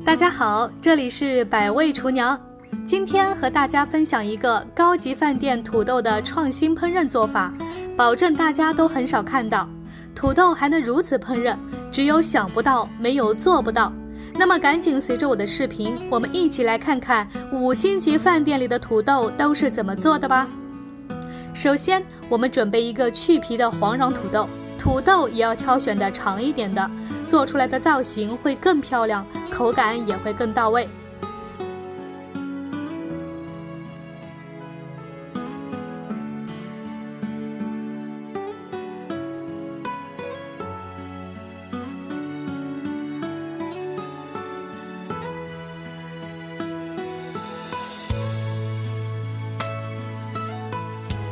大家好，这里是百味厨娘。今天和大家分享一个高级饭店土豆的创新烹饪做法，保证大家都很少看到。土豆还能如此烹饪，只有想不到，没有做不到。那么赶紧随着我的视频，我们一起来看看5星级饭店里的土豆都是怎么做的吧。首先，我们准备一个去皮的黄瓤土豆，土豆也要挑选的长一点的，做出来的造型会更漂亮，口感也会更到位。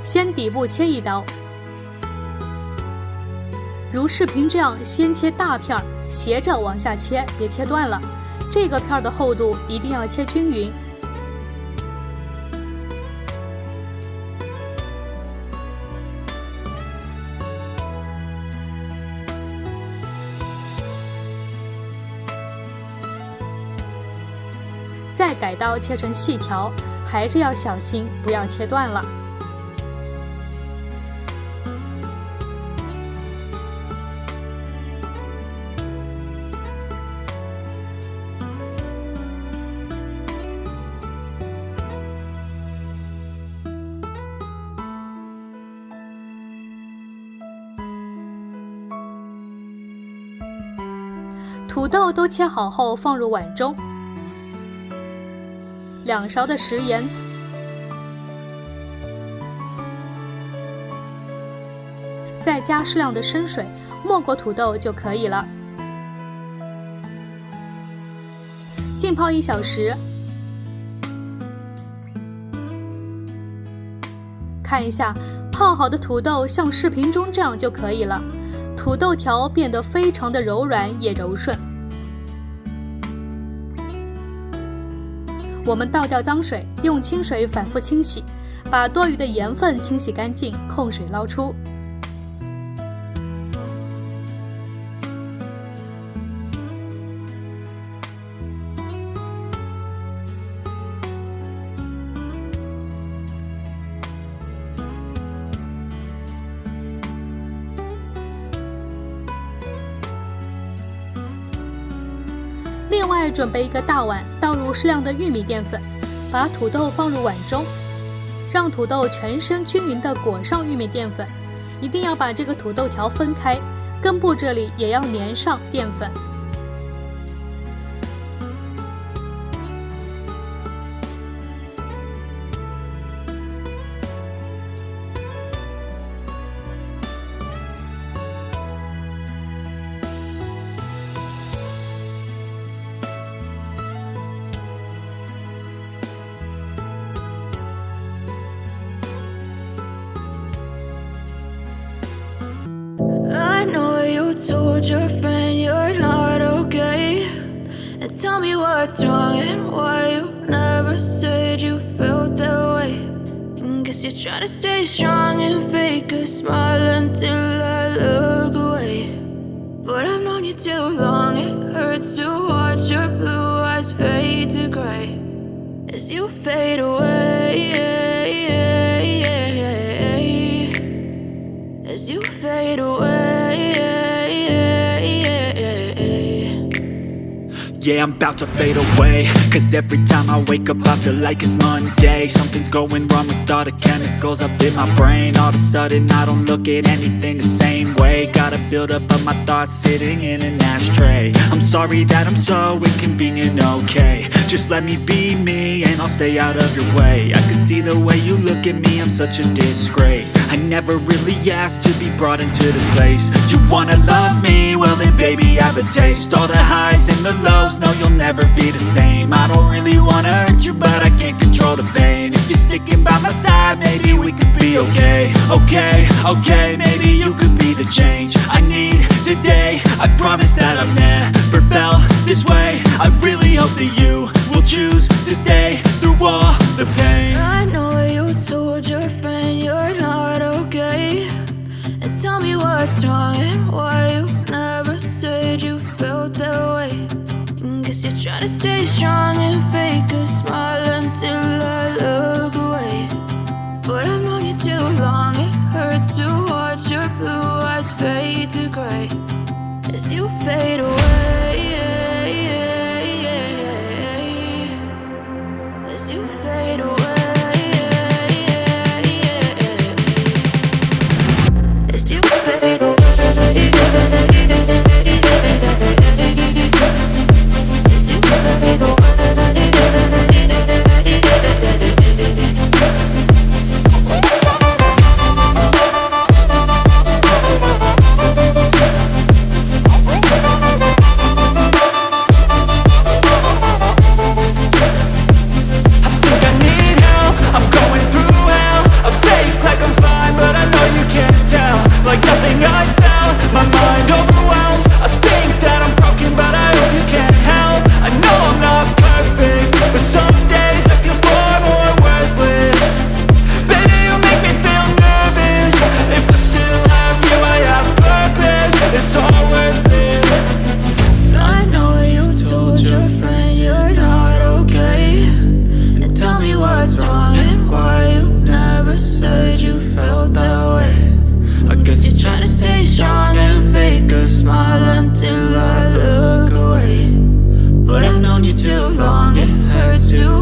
先底部切一刀，如视频这样先切大片，斜着往下切，别切断了。这个片的厚度一定要切均匀。再改刀切成细条，还是要小心，不要切断了。土豆都切好后放入碗中，2勺的食盐，再加适量的生水，没过土豆就可以了。浸泡1小时，看一下泡好的土豆像视频中这样就可以了。土豆条变得非常的柔软也柔顺。我们倒掉脏水，用清水反复清洗，把多余的盐分清洗干净，控水捞出。另外准备一个大碗，倒入适量的玉米淀粉，把土豆放入碗中，让土豆全身均匀地裹上玉米淀粉，一定要把这个土豆条分开，根部这里也要粘上淀粉。Told your friend you're not okay, and tell me what's wrong and why you never said you felt that way. And guess you're trying to stay strong and fake a smile until I look away. But I've known you too long, it hurts to watch your blue eyes fade to gray as you fade away, as you fade away. Yeah, I'm about to fade away, cause every time I wake up I feel like it's Monday. Something's going wrong with all the chemicals up in my brain. All of a sudden I don't look at anything the same way. Gotta build up of my thoughts sitting in an ashtray. I'm sorry that I'm so inconvenient, okay. Just let me be me and I'll stay out of your way. I can see the way you look at me, I'm such a disgrace. I never really asked to be brought into this place. You wanna love me? Well then baby I have a taste. All the highs and the lows, no you'll never be the same. I don't really wanna hurt you but I can't control the pain. If you're sticking by my side maybe we could be okay. Okay, maybe you could be the change I need today. I promise that I've never felt this way. I really hope that you will choose to stay through all the pain. I know you told your friend you're not okay, and tell me what's wrong and why you never said you felt that way. And guess Guess you're trying to stay strong and fake a smile until I look away. But I've known you too long, it hurts to watch your blue eyes fade to gray as you fade away. As you fade away. As you fade away. Like nothing I felt, my mind overwhelmed. I think that I'm broken, but I hope you can't help. I know I'm not perfect, but some days I feel far more worthless. Baby, you make me feel nervous. If I still have you, I have purpose. It's all worth it. I know you told your friend you're not okay, and tell me what's wrong and why you never said you felt that way. I guess you're trying to stay strong and fake a smile until I look away. But I've known you too long, it hurts to